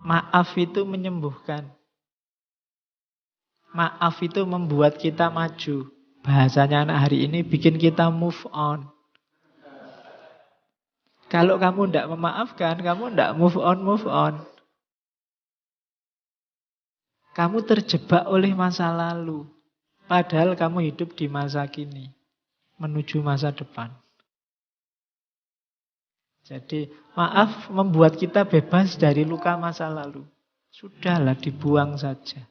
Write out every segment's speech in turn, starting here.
Maaf itu menyembuhkan. Maaf itu membuat kita maju. Bahasanya anak hari ini bikin kita move on. Kalau kamu tidak memaafkan, kamu tidak move on. Kamu terjebak oleh masa lalu. Padahal kamu hidup di masa kini. Menuju masa depan. Jadi maaf membuat kita bebas dari luka masa lalu. Sudahlah, dibuang saja.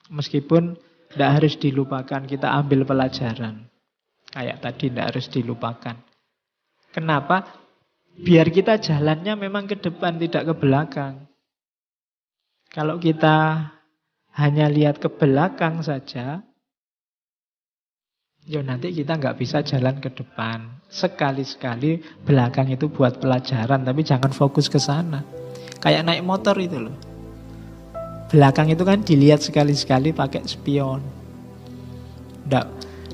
Meskipun tidak harus dilupakan, kita ambil pelajaran. Kayak tadi tidak harus dilupakan. Kenapa? Biar kita jalannya memang ke depan, tidak ke belakang. Kalau kita hanya lihat ke belakang saja, ya nanti kita nggak bisa jalan ke depan. Sekali-sekali belakang itu buat pelajaran, tapi jangan fokus ke sana. Kayak naik motor itu loh. Belakang itu kan dilihat sekali-sekali pakai spion.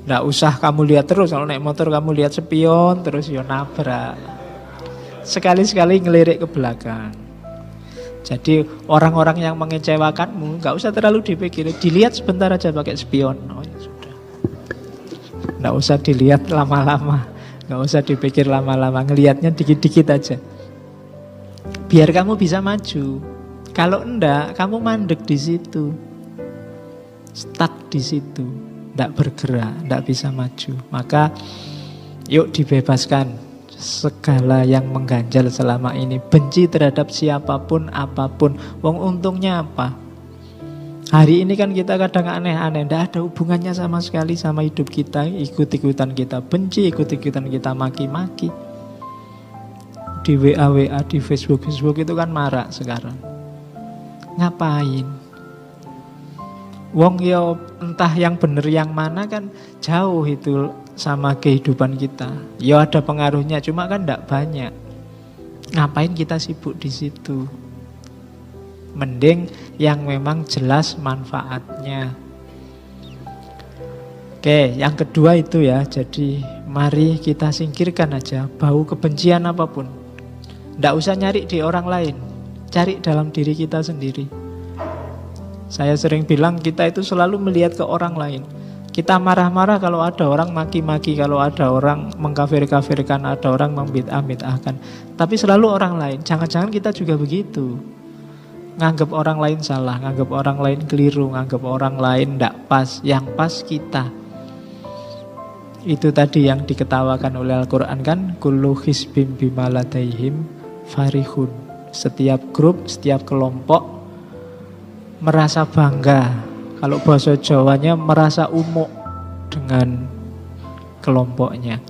Nggak usah kamu lihat terus. Kalau naik motor kamu lihat spion terus ya nabrak. Sekali-sekali ngelirik ke belakang. Jadi orang-orang yang mengecewakanmu nggak usah terlalu dipikirin. Dilihat sebentar aja pakai spion. Oh ya sudah. Nggak usah dilihat lama-lama. Nggak usah dipikir lama-lama. Ngelihatnya dikit-dikit aja. Biar kamu bisa maju. Kalau enggak, kamu mandek di situ. Stuck di situ. Enggak bergerak, enggak bisa maju. Maka yuk dibebaskan segala yang mengganjal selama ini. Benci terhadap siapapun, apapun. Wong untungnya apa? Hari ini kan kita kadang aneh-aneh. Enggak ada hubungannya sama sekali sama hidup kita. Ikut-ikutan kita benci, ikut-ikutan kita maki-maki. Di WA, di Facebook itu kan marak sekarang. Ngapain? Wong yo entah yang bener yang mana kan jauh itu sama kehidupan kita. Yo ada pengaruhnya, cuma kan tidak banyak. Ngapain kita sibuk di situ? Mending yang memang jelas manfaatnya. Oke, yang kedua itu ya. Jadi mari kita singkirkan aja bau kebencian apapun. Tidak usah nyari di orang lain. Cari dalam diri kita sendiri. Saya sering bilang kita itu selalu melihat ke orang lain. Kita marah-marah kalau ada orang maki-maki, kalau ada orang mengkafir-kafirkan, ada orang membid'ah-bid'ahkan. Tapi selalu orang lain. Jangan-jangan kita juga begitu. Nganggap orang lain salah, nganggap orang lain keliru, nganggap orang lain tidak pas. Yang pas kita. Itu tadi yang diketawakan oleh Al-Quran kan. Kullu hizbim bima ladaihim farihun. Setiap grup, setiap kelompok merasa bangga. Kalau bahasa Jawanya merasa umuk dengan kelompoknya.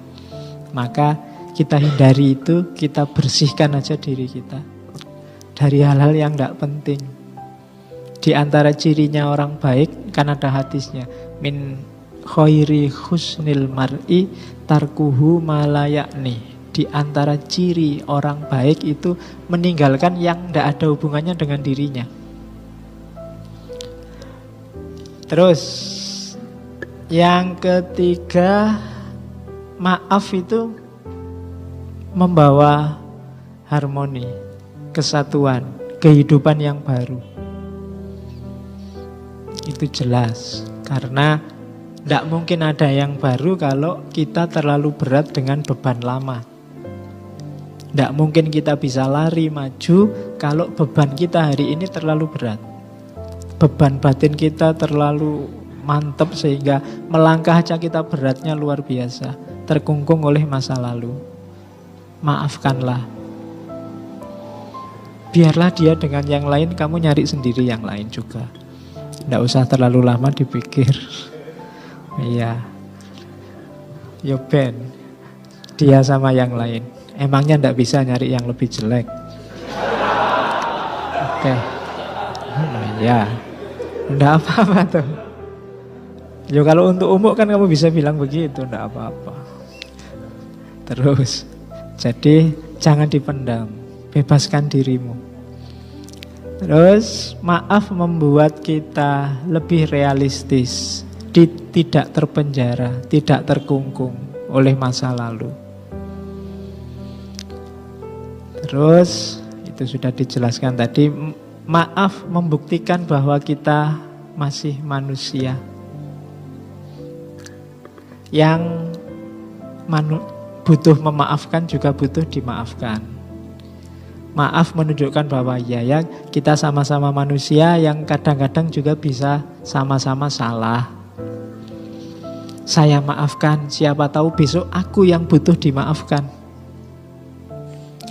Maka kita hindari itu, kita bersihkan aja diri kita dari hal-hal yang tidak penting. Di antara cirinya orang baik kan ada hadisnya, min khairi husnil mar'i tarkuhu malayakni. Di antara ciri orang baik itu meninggalkan yang tidak ada hubungannya dengan dirinya. Terus yang ketiga, maaf itu membawa harmoni, kesatuan, kehidupan yang baru. Itu jelas, karena tidak mungkin ada yang baru kalau kita terlalu berat dengan beban lama. Tidak mungkin kita bisa lari maju kalau beban kita hari ini terlalu berat. Beban batin kita terlalu mantap sehingga melangkah aja kita beratnya luar biasa. Terkungkung oleh masa lalu. Maafkanlah. Biarlah dia dengan yang lain, kamu nyari sendiri yang lain juga. Tidak usah terlalu lama dipikir. Iya. Yo Ben, dia sama yang lain. Emangnya tidak bisa nyari yang lebih jelek? Oke. Ya, tidak apa-apa tuh. Ya kalau untuk umum kan kamu bisa bilang begitu, tidak apa-apa. Terus, jadi jangan dipendam, bebaskan dirimu. Terus maaf membuat kita lebih realistis, tidak terpenjara, tidak terkungkung oleh masa lalu. Terus itu itu sudah dijelaskan tadi. Maaf membuktikan bahwa kita masih manusia yang butuh memaafkan juga butuh dimaafkan. Maaf menunjukkan bahwa ya kita sama-sama manusia yang kadang-kadang juga bisa sama-sama salah. Saya maafkan, siapa tahu besok aku yang butuh dimaafkan.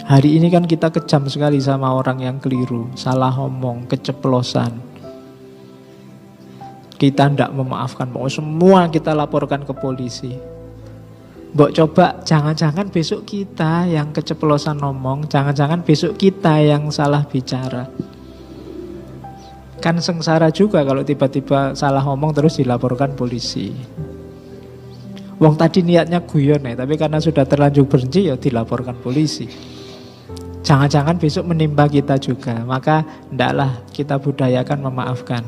Hari ini kan kita kejam sekali sama orang yang keliru, salah ngomong, keceplosan. Kita tidak memaafkan, pokoknya semua kita laporkan ke polisi. Mbok coba, jangan-jangan besok kita yang keceplosan ngomong, jangan-jangan besok kita yang salah bicara. Kan sengsara juga kalau tiba-tiba salah ngomong terus dilaporkan polisi. Wong tadi niatnya guyon ya, tapi karena sudah terlanjur benci ya dilaporkan polisi. Jangan-jangan besok menimpa kita juga, maka hendaklah kita budayakan memaafkan.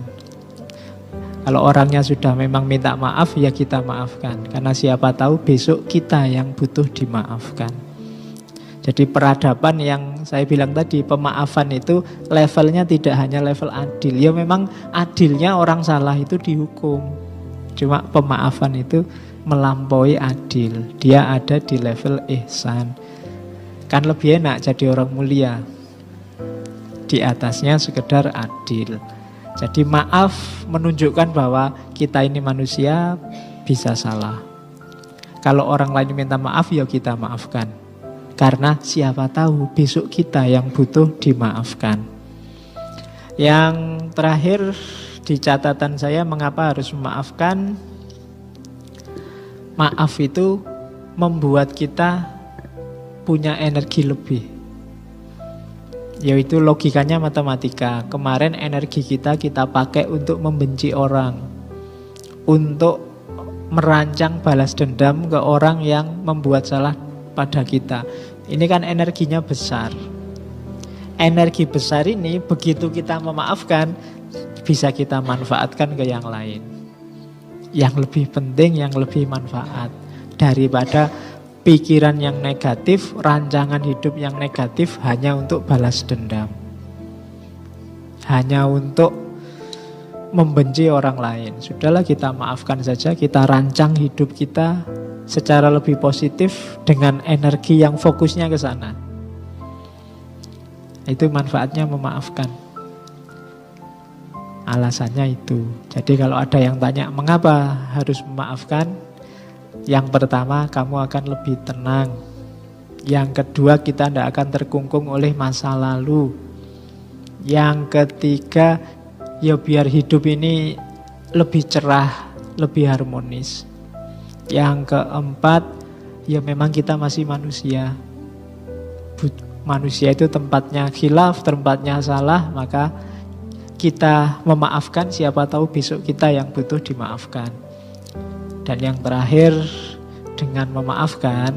Kalau orangnya sudah memang minta maaf, ya kita maafkan. Karena siapa tahu besok kita yang butuh dimaafkan. Jadi peradaban yang saya bilang tadi, pemaafan itu levelnya tidak hanya level adil. Ya memang adilnya orang salah itu dihukum. Cuma pemaafan itu melampaui adil. Dia ada di level ihsan. Kan lebih enak jadi orang mulia. Di atasnya sekedar adil. Jadi maaf menunjukkan bahwa kita ini manusia bisa salah. Kalau orang lain minta maaf ya kita maafkan. Karena siapa tahu besok kita yang butuh dimaafkan. Yang terakhir di catatan saya mengapa harus memaafkan. Maaf itu membuat kita punya energi lebih. Yaitu logikanya matematika. Kemarin energi kita pakai untuk membenci orang, untuk merancang balas dendam ke orang yang membuat salah pada kita. Ini kan energinya besar. Energi besar ini begitu kita memaafkan, bisa kita manfaatkan ke yang lain, yang lebih penting, yang lebih manfaat daripada pikiran yang negatif, rancangan hidup yang negatif hanya untuk balas dendam, hanya untuk membenci orang lain. Sudahlah kita maafkan saja, kita rancang hidup kita secara lebih positif dengan energi yang fokusnya ke sana. Itu manfaatnya memaafkan. Alasannya itu. Jadi kalau ada yang tanya mengapa harus memaafkan, yang pertama kamu akan lebih tenang. Yang kedua kita tidak akan terkungkung oleh masa lalu. Yang ketiga ya biar hidup ini lebih cerah, lebih harmonis. Yang keempat ya memang kita masih manusia. Manusia itu tempatnya khilaf, tempatnya salah, maka kita memaafkan, siapa tahu besok kita yang butuh dimaafkan. Dan yang terakhir, dengan memaafkan,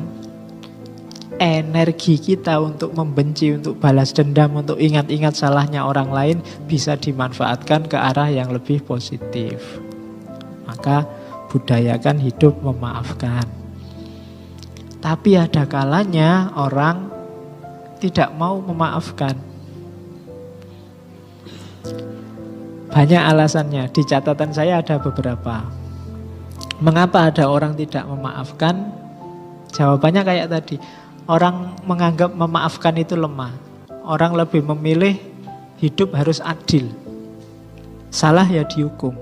energi kita untuk membenci, untuk balas dendam, untuk ingat-ingat salahnya orang lain bisa dimanfaatkan ke arah yang lebih positif. Maka budayakan hidup memaafkan. Tapi ada kalanya orang tidak mau memaafkan. Banyak alasannya, di catatan saya ada beberapa. Mengapa ada orang tidak memaafkan? Jawabannya kayak tadi. Orang menganggap memaafkan itu lemah. Orang lebih memilih hidup harus adil. Salah ya dihukum.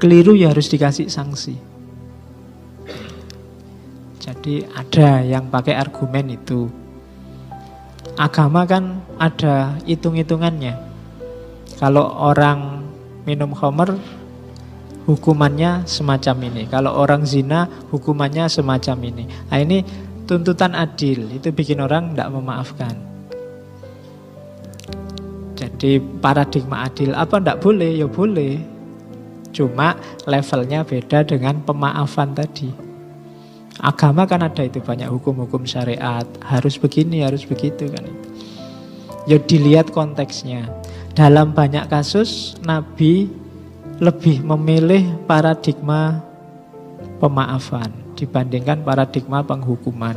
Keliru ya harus dikasih sanksi. Jadi ada yang pakai argumen itu. Agama kan ada hitung-hitungannya. Kalau orang minum khamr, hukumannya semacam ini. Kalau orang zina, hukumannya semacam ini. Nah ini tuntutan adil, itu bikin orang tidak memaafkan. Jadi paradigma adil, apa tidak boleh? Ya boleh. Cuma levelnya beda dengan pemaafan tadi. Agama kan ada itu banyak hukum-hukum syariat. Harus begini, harus begitu kan. Ya dilihat konteksnya. Dalam banyak kasus, Nabi lebih memilih paradigma pemaafan dibandingkan paradigma penghukuman.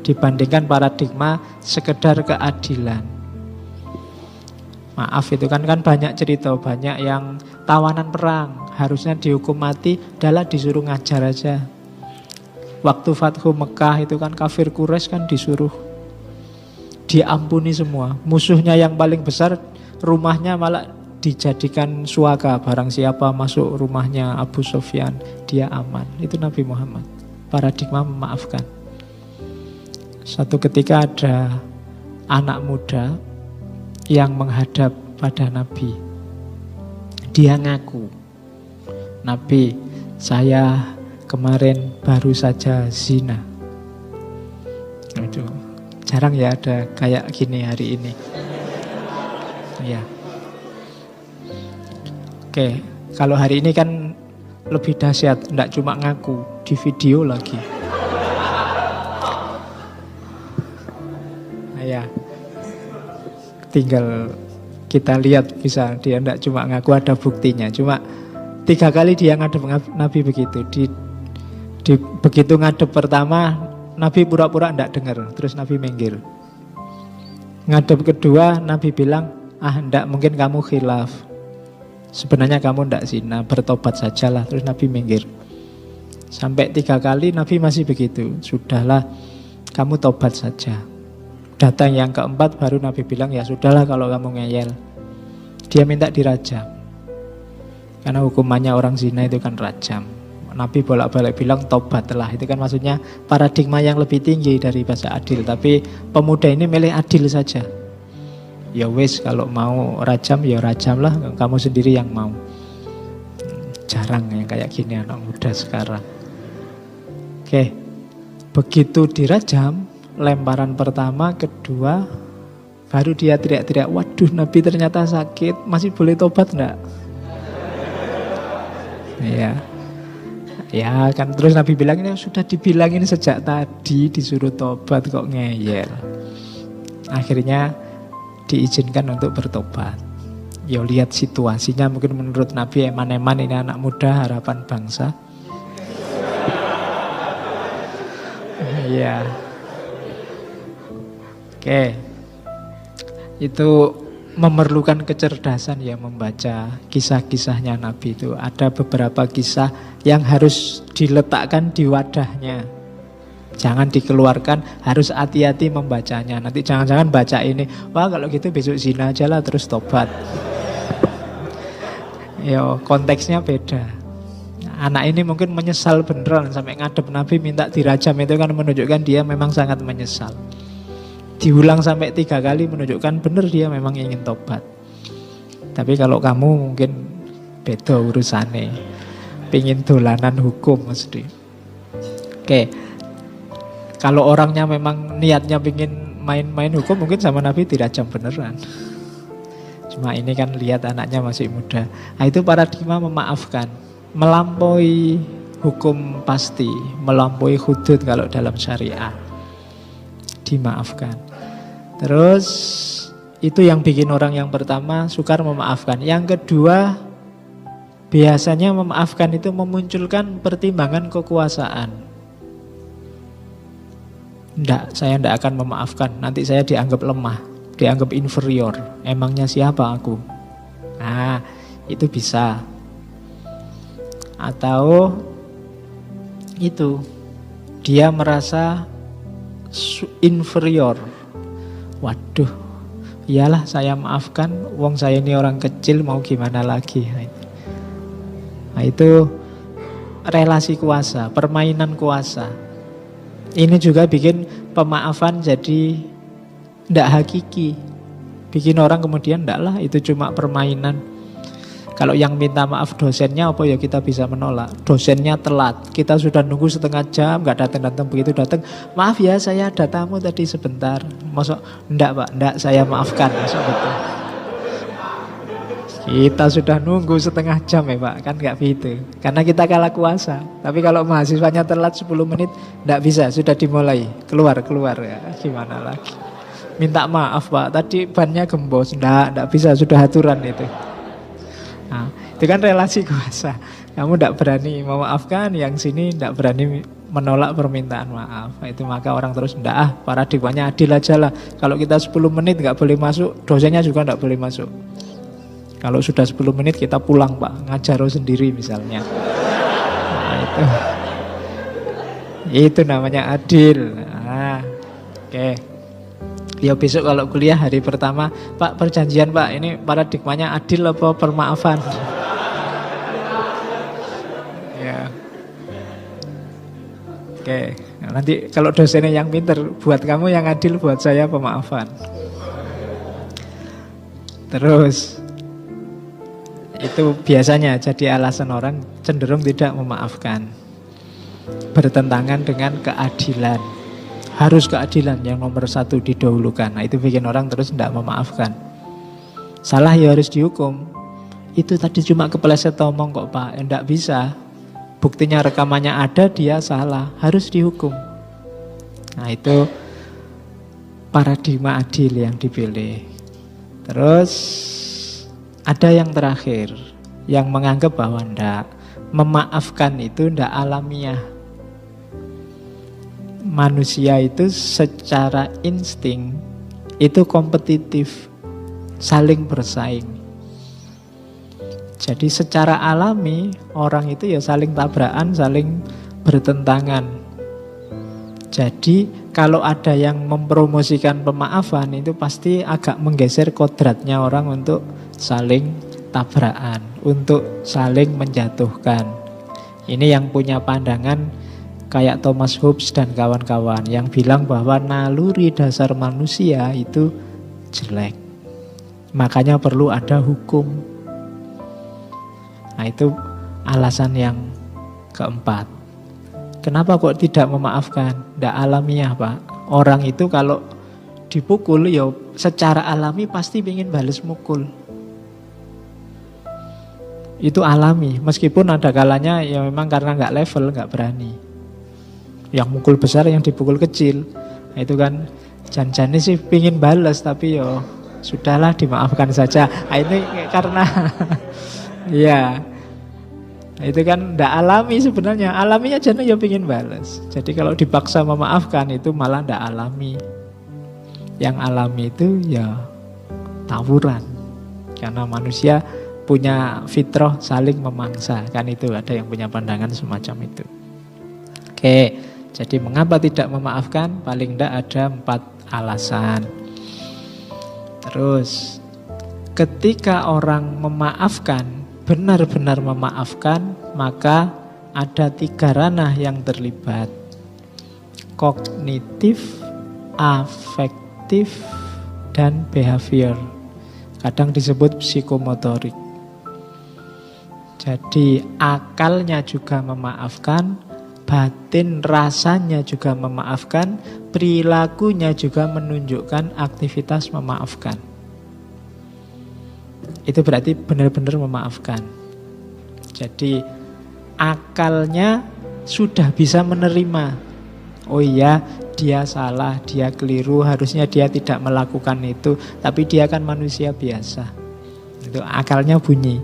dibandingkan paradigma sekedar keadilan. Maaf itu kan banyak cerita, banyak yang tawanan perang harusnya dihukum mati, adalah disuruh ngajar aja. Waktu Fathu Mekah itu kan kafir Quraisy kan disuruh diampuni semua. Musuhnya yang paling besar, rumahnya malah dijadikan suaka. Barang siapa masuk rumahnya Abu Sufyan, dia aman. Itu Nabi Muhammad. Paradigma memaafkan. Suatu ketika ada anak muda yang menghadap pada Nabi. Dia ngaku, Nabi, saya kemarin baru saja zina. Aduh, jarang ya ada kayak gini hari ini. Ya. Oke, kalau hari ini kan lebih dahsyat, enggak cuma ngaku, di video lagi. Ya, tinggal kita lihat bisa dia enggak cuma ngaku, ada buktinya. Cuma 3 kali dia ngadep Nabi begitu. Begitu ngadep pertama, Nabi pura-pura enggak dengar, terus Nabi minggir. Ngadep kedua, Nabi bilang, enggak, mungkin kamu khilaf. Sebenarnya kamu enggak zina, bertobat sajalah. Terus Nabi minggir. Sampai 3 kali Nabi masih begitu. Sudahlah, kamu tobat saja. Datang yang keempat baru Nabi bilang, ya sudahlah kalau kamu ngeyel. Dia minta dirajam. Karena hukumannya orang zina itu kan rajam. Nabi bolak-balik bilang tobatlah. Itu kan maksudnya paradigma yang lebih tinggi dari bahasa adil. Tapi pemuda ini milih adil saja. Ya wis, kalau mau rajam ya rajamlah, kamu sendiri yang mau. Jarang yang kayak gini anak muda sekarang. Oke, begitu dirajam, lemparan pertama, kedua, baru dia teriak-teriak, waduh Nabi ternyata sakit, masih boleh tobat enggak? Ya kan, terus Nabi bilang, ini sudah dibilangin sejak tadi disuruh tobat kok ngeyel. Akhirnya diizinkan untuk bertobat. Ya lihat situasinya, mungkin menurut Nabi eman-eman ini anak muda harapan bangsa. Iya. Oke, itu memerlukan kecerdasan ya membaca kisah-kisahnya Nabi itu. Ada beberapa kisah yang harus diletakkan di wadahnya. Jangan dikeluarkan, harus hati-hati membacanya. Nanti jangan-jangan baca ini, wah kalau gitu besok zina aja lah terus tobat. Yo, konteksnya beda. Anak ini mungkin menyesal beneran sampai ngadep Nabi minta dirajam, itu kan menunjukkan dia memang sangat menyesal. Diulang sampai 3 kali menunjukkan benar dia memang ingin tobat. Tapi kalau kamu mungkin beda urusannya, pingin dolanan hukum mesti. Oke, kalau orangnya memang niatnya pingin main-main hukum, mungkin sama Nabi dirajam beneran. Cuma ini kan lihat anaknya masih muda. Nah, itu paradigma memaafkan, melampaui hukum pasti, melampaui hudud kalau dalam syariat, dimaafkan. Terus itu yang bikin orang yang pertama sukar memaafkan. Yang kedua, biasanya memaafkan itu memunculkan pertimbangan kekuasaan. Saya tidak akan memaafkan, nanti saya dianggap lemah, dianggap inferior. Emangnya siapa aku? Nah, itu bisa. Atau itu, dia merasa inferior. Waduh, iyalah saya maafkan, wong saya ini orang kecil, mau gimana lagi. Nah, itu relasi kuasa, permainan kuasa. Ini juga bikin pemaafan jadi tidak hakiki. Bikin orang kemudian tidak lah, itu cuma permainan. Kalau yang minta maaf dosennya, apa ya kita bisa menolak? Dosennya telat, kita sudah nunggu setengah jam, nggak datang-datang, begitu datang, maaf ya saya ada tamu tadi sebentar. Masuk, enggak pak, enggak, saya maafkan. Masuk betul. Kita sudah nunggu setengah jam ya pak, kan nggak gitu. Karena kita kalah kuasa. Tapi kalau mahasiswanya telat 10 menit, enggak bisa, sudah dimulai, keluar ya, gimana lagi? Minta maaf pak, tadi bannya gembos, enggak bisa, sudah aturan itu. Nah, itu kan relasi kuasa. Kamu tidak berani memaafkan, yang sini tidak berani menolak permintaan maaf. Itu maka orang terus ndak, paradigmanya adil aja lah. Kalau kita 10 menit nggak boleh masuk, dosennya juga nggak boleh masuk. Kalau sudah 10 menit kita pulang Pak, ngajaro sendiri misalnya. Nah, itu namanya adil. Nah, oke. Ya besok kalau kuliah hari pertama, Pak perjanjian Pak, ini paradigmanya adil apa permaafan? Ya. Oke, nanti kalau dosennya yang pinter, buat kamu yang adil, buat saya pemaafan. Terus itu biasanya jadi alasan orang cenderung tidak memaafkan, bertentangan dengan keadilan. Harus keadilan yang nomor satu didahulukan. Nah itu bikin orang terus tidak memaafkan. Salah ya harus dihukum. Itu tadi cuma kepeleset omong kok Pak, tidak bisa. Buktinya rekamannya ada, dia salah, harus dihukum. Nah itu paradigma adil yang dipilih. Terus ada yang terakhir, yang menganggap bahwa ndak, memaafkan itu ndak alamiah. Manusia itu secara insting itu kompetitif, saling bersaing. Jadi secara alami orang itu ya saling tabrakan, saling bertentangan. Jadi kalau ada yang mempromosikan pemaafan itu pasti agak menggeser kodratnya orang untuk saling tabrakan, untuk saling menjatuhkan. Ini yang punya pandangan kayak Thomas Hobbes dan kawan-kawan yang bilang bahwa naluri dasar manusia itu jelek. Makanya perlu ada hukum. Nah itu alasan yang keempat. Kenapa kok tidak memaafkan? Tidak alamiah Pak. Orang itu kalau dipukul ya secara alami pasti ingin balas mukul. Itu alami. Meskipun ada kalanya ya memang karena nggak level, nggak berani. Yang mukul besar, yang dipukul kecil. Nah itu kan jan-jannya sih ingin balas tapi ya sudahlah dimaafkan saja. Nah, ini karena ya, itu kan tidak alami sebenarnya. Alaminya jadi ya pengen balas. Jadi kalau dipaksa memaafkan itu malah tidak alami. Yang alami itu ya tawuran. Karena manusia punya fitrah saling memangsa. Kan itu ada yang punya pandangan semacam itu. Oke, jadi mengapa tidak memaafkan? Paling tidak ada 4 alasan. Terus ketika orang memaafkan, benar-benar memaafkan, maka ada 3 ranah yang terlibat. Kognitif, afektif, dan behavior. Kadang disebut psikomotorik. Jadi akalnya juga memaafkan, batin rasanya juga memaafkan, perilakunya juga menunjukkan aktivitas memaafkan. Itu berarti benar-benar memaafkan. Jadi akalnya sudah bisa menerima. Oh iya, dia salah, dia keliru, harusnya dia tidak melakukan itu. Tapi dia kan manusia biasa. Itu akalnya bunyi.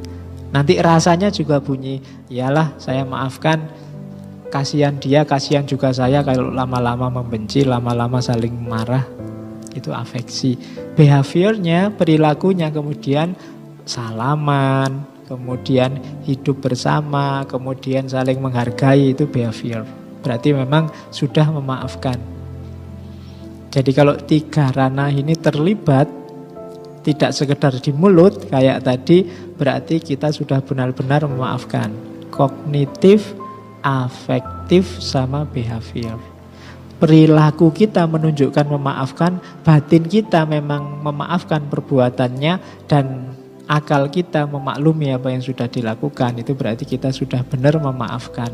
Nanti rasanya juga bunyi. Iyalah, saya maafkan. Kasihan dia, kasihan juga saya kalau lama-lama membenci, lama-lama saling marah. Itu afeksi. Behaviornya, perilakunya kemudian salaman, kemudian hidup bersama, kemudian saling menghargai, itu behavior. Berarti memang sudah memaafkan. Jadi kalau 3 ranah ini terlibat, tidak sekedar di mulut kayak tadi, berarti kita sudah benar-benar memaafkan. Kognitif, afektif, sama behavior. Perilaku kita menunjukkan memaafkan, batin kita memang memaafkan perbuatannya, dan akal kita memaklumi apa yang sudah dilakukan. Itu berarti kita sudah benar memaafkan.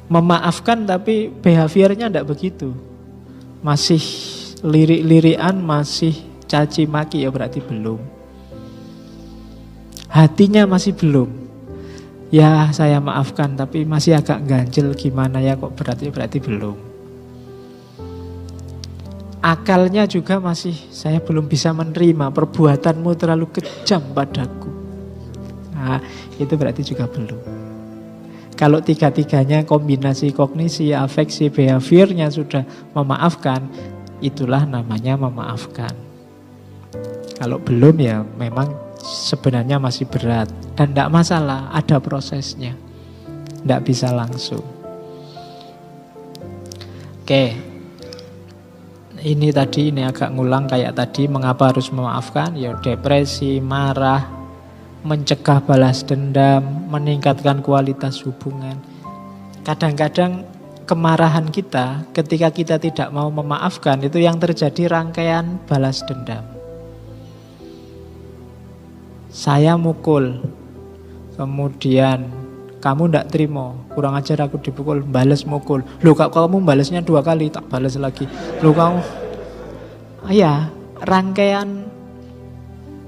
Memaafkan tapi behaviornya tidak begitu. Masih lirik-lirikan, masih caci maki, ya berarti belum. Hatinya masih belum. Ya saya maafkan tapi masih agak ganjel gimana ya kok, berarti belum. Akalnya juga masih, saya belum bisa menerima, perbuatanmu terlalu kejam padaku. Nah, itu berarti juga belum. Kalau tiga-tiganya kombinasi kognisi, afeksi, behaviornya sudah memaafkan, itulah namanya memaafkan. Kalau belum ya memang sebenarnya masih berat. Dan tidak masalah, ada prosesnya. Tidak bisa langsung. Oke. Ini agak ngulang kayak tadi, mengapa harus memaafkan? Ya depresi, marah, mencegah balas dendam, meningkatkan kualitas hubungan. Kadang-kadang kemarahan kita ketika kita tidak mau memaafkan, itu yang terjadi rangkaian balas dendam. Saya mukul, kemudian kamu tidak terima, kurang ajar aku dipukul, balas mukul. Loh kamu balasnya 2 kali, tak balas lagi. Loh kamu, ya rangkaian.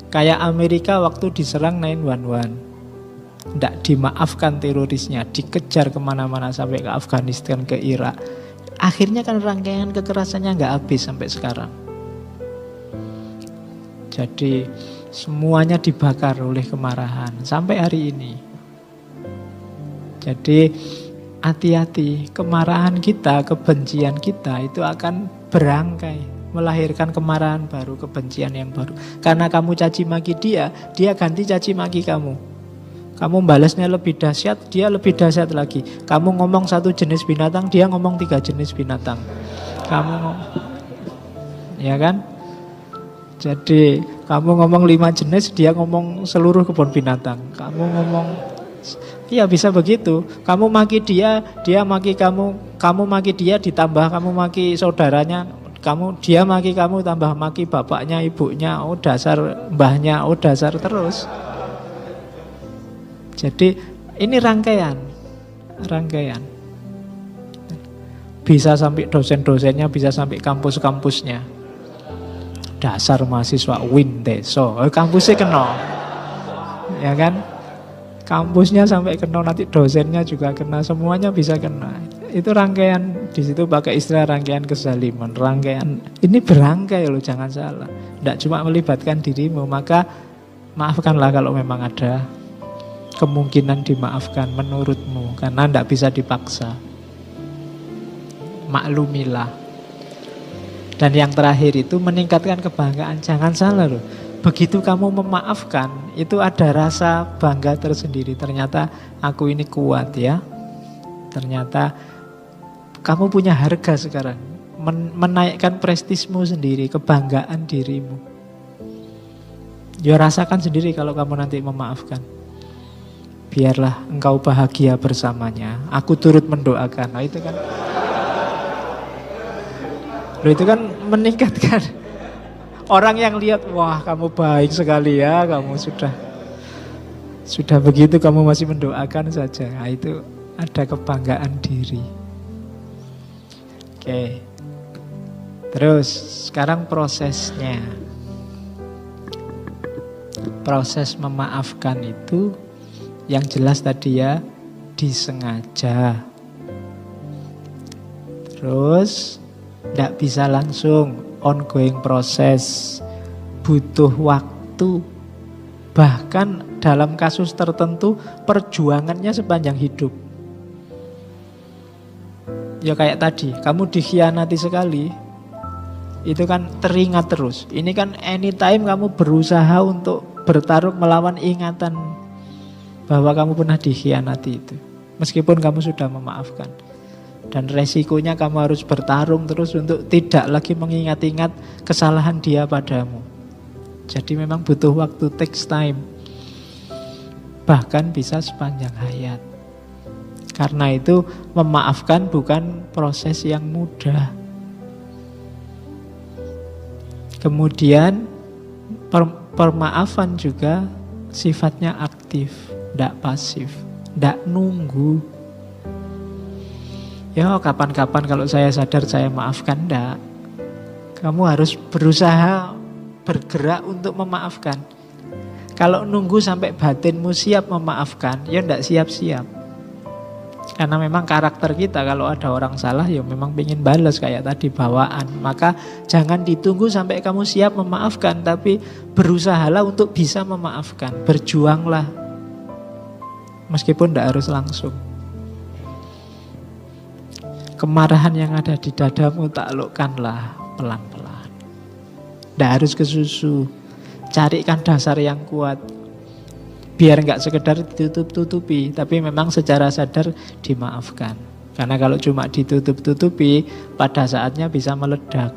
Kayak Amerika waktu diserang 9/11, tidak dimaafkan terorisnya, dikejar kemana-mana sampai ke Afghanistan, ke Irak. Akhirnya kan rangkaian kekerasannya nggak habis sampai sekarang. Jadi semuanya dibakar oleh kemarahan sampai hari ini. Jadi hati-hati, kemarahan kita, kebencian kita itu akan berangkai, melahirkan kemarahan baru, kebencian yang baru. Karena kamu caci maki dia, dia ganti caci maki kamu. Kamu balasnya lebih dahsyat, dia lebih dahsyat lagi. Kamu ngomong 1 jenis binatang, dia ngomong 3 jenis binatang. Ya kan? Jadi kamu ngomong 5 jenis, dia ngomong seluruh kebun binatang. Kamu ngomong, iya bisa begitu. Kamu maki dia, dia maki kamu. Kamu maki dia, ditambah kamu maki saudaranya. Dia maki kamu, tambah maki bapaknya, ibunya. Oh dasar mbahnya, oh dasar terus. Jadi ini rangkaian. Bisa sampai dosen-dosennya, bisa sampai kampus-kampusnya. Dasar mahasiswa Winteso, kampusnya kena, ya kan? Kampusnya sampai kena, nanti dosennya juga kena, semuanya bisa kena. Itu rangkaian, di situ pakai istilah rangkaian kezaliman, rangkaian. Ini berangkai loh, jangan salah. Tidak cuma melibatkan dirimu, maka maafkanlah kalau memang ada kemungkinan dimaafkan menurutmu, karena tidak bisa dipaksa. Maklumilah. Dan yang terakhir itu meningkatkan kebanggaan. Jangan salah loh, begitu kamu memaafkan, itu ada rasa bangga tersendiri. Ternyata aku ini kuat ya. Ternyata kamu punya harga sekarang. Menaikkan prestismu sendiri, kebanggaan dirimu. Ya rasakan sendiri kalau kamu nanti memaafkan. Biarlah engkau bahagia bersamanya, aku turut mendoakan. Nah itu kan, itu kan meningkatkan. Orang yang lihat, wah kamu baik sekali ya, kamu sudah begitu kamu masih mendoakan saja. Nah, itu ada kebanggaan diri. Oke. Terus sekarang prosesnya. Proses memaafkan itu yang jelas tadi ya, disengaja. Terus tidak bisa langsung, ongoing proses, butuh waktu. Bahkan dalam kasus tertentu perjuangannya sepanjang hidup. Ya kayak tadi, kamu dikhianati sekali, itu kan teringat terus. Ini kan anytime kamu berusaha untuk bertarung melawan ingatan bahwa kamu pernah dikhianati itu, meskipun kamu sudah memaafkan. Dan resikonya kamu harus bertarung terus untuk tidak lagi mengingat-ingat kesalahan dia padamu. Jadi memang butuh waktu, takes time. Bahkan bisa sepanjang hayat. Karena itu memaafkan bukan proses yang mudah. Kemudian permaafan juga sifatnya aktif, tidak pasif, tidak nunggu. Ya kapan-kapan kalau saya sadar saya maafkan, enggak. Kamu harus berusaha bergerak untuk memaafkan. Kalau nunggu sampai batinmu siap memaafkan, ya enggak siap-siap. Karena memang karakter kita kalau ada orang salah ya memang pengen balas kayak tadi bawaan. Maka jangan ditunggu sampai kamu siap memaafkan, tapi berusahalah untuk bisa memaafkan. Berjuanglah. Meskipun enggak harus langsung. Kemarahan yang ada di dadamu taklukkanlah pelan-pelan. Tidak harus ke susu. Carikan dasar yang kuat. Biar nggak sekedar ditutup-tutupi, tapi memang secara sadar dimaafkan. Karena kalau cuma ditutup-tutupi, pada saatnya bisa meledak.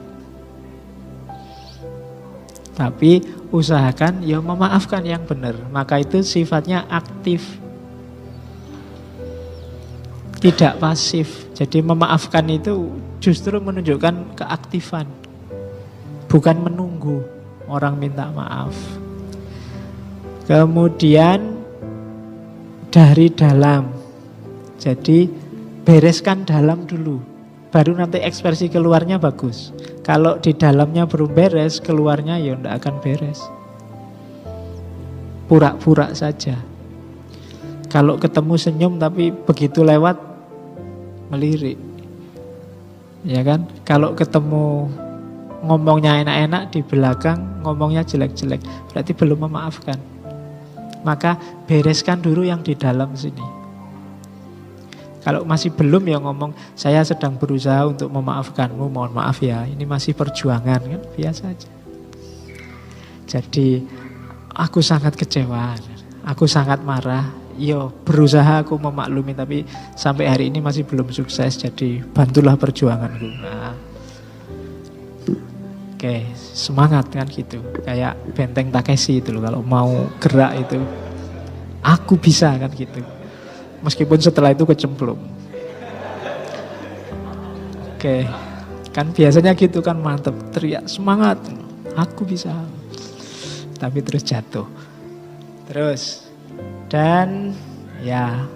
Tapi usahakan ya memaafkan yang benar. Maka itu sifatnya aktif, tidak pasif. Jadi memaafkan itu justru menunjukkan keaktifan, bukan menunggu orang minta maaf. Kemudian dari dalam, jadi bereskan dalam dulu, baru nanti ekspresi keluarnya bagus. Kalau di dalamnya belum beres, keluarnya ya tidak akan beres. Pura-pura saja. Kalau ketemu senyum tapi begitu lewat melirik, ya kan? Kalau ketemu ngomongnya enak-enak, di belakang ngomongnya jelek-jelek, berarti belum memaafkan. Maka bereskan dulu yang di dalam sini. Kalau masih belum ya ngomong, saya sedang berusaha untuk memaafkanmu, mohon maaf ya, ini masih perjuangan, kan biasa aja. Jadi aku sangat kecewa, aku sangat marah, yo berusaha aku memaklumi, tapi sampai hari ini masih belum sukses, jadi bantulah perjuanganku. Nah, oke, semangat kan gitu. Kayak Benteng Takeshi itu loh, kalau mau gerak itu aku bisa kan gitu. Meskipun setelah itu kecemplung. Oke, kan biasanya gitu kan, mantep, teriak semangat, aku bisa. Tapi terus jatuh. Terus dan ya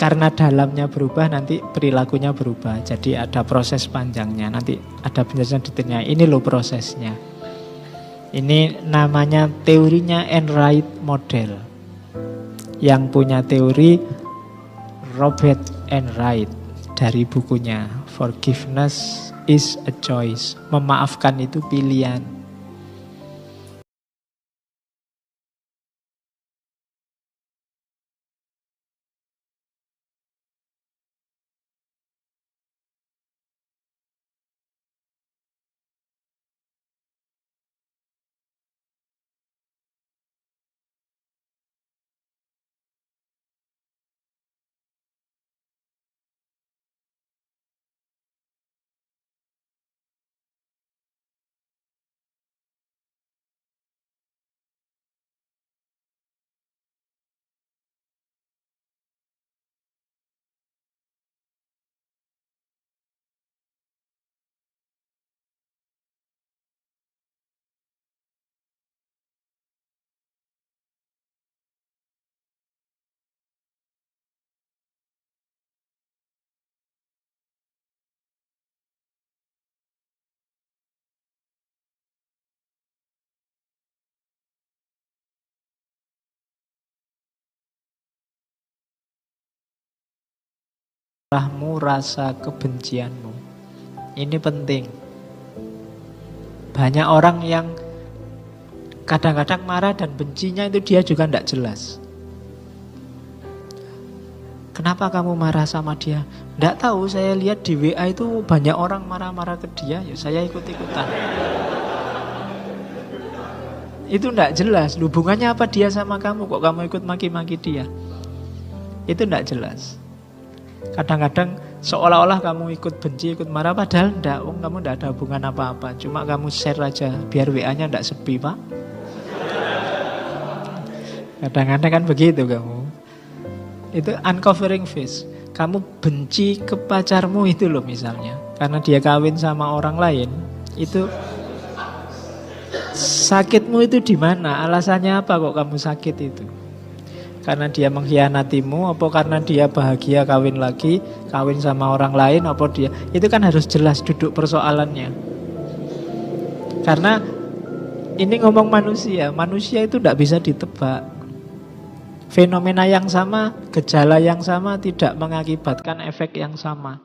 karena dalamnya berubah, nanti perilakunya berubah. Jadi ada proses panjangnya, nanti ada penjelasan detailnya. Ini loh prosesnya. Ini namanya teorinya Enright Model. Yang punya teori Robert Enright dari bukunya Forgiveness is a Choice. Memaafkan itu pilihan. Rasa kebencianmu. Ini penting. Banyak orang yang kadang-kadang marah dan bencinya itu dia juga tidak jelas. Kenapa kamu marah sama dia? Tidak tahu, saya lihat di WA itu banyak orang marah-marah ke dia, ya saya ikut-ikutan. Itu tidak jelas, hubungannya apa dia sama kamu, kok kamu ikut maki-maki dia? Itu tidak jelas. Kadang-kadang seolah-olah kamu ikut benci, ikut marah, padahal enggak, kamu enggak ada hubungan apa-apa. Cuma kamu share aja, biar WA-nya enggak sepi, Pak. Kadang-kadang kan begitu kamu. Itu uncovering face. Kamu benci ke pacarmu itu loh misalnya, karena dia kawin sama orang lain. Itu sakitmu itu di mana? Alasannya apa kok kamu sakit itu? Karena dia mengkhianatimu, apa karena dia bahagia kawin lagi, kawin sama orang lain, apa dia? Itu kan harus jelas duduk persoalannya. Karena ini ngomong manusia itu tidak bisa ditebak. Fenomena yang sama, gejala yang sama tidak mengakibatkan efek yang sama.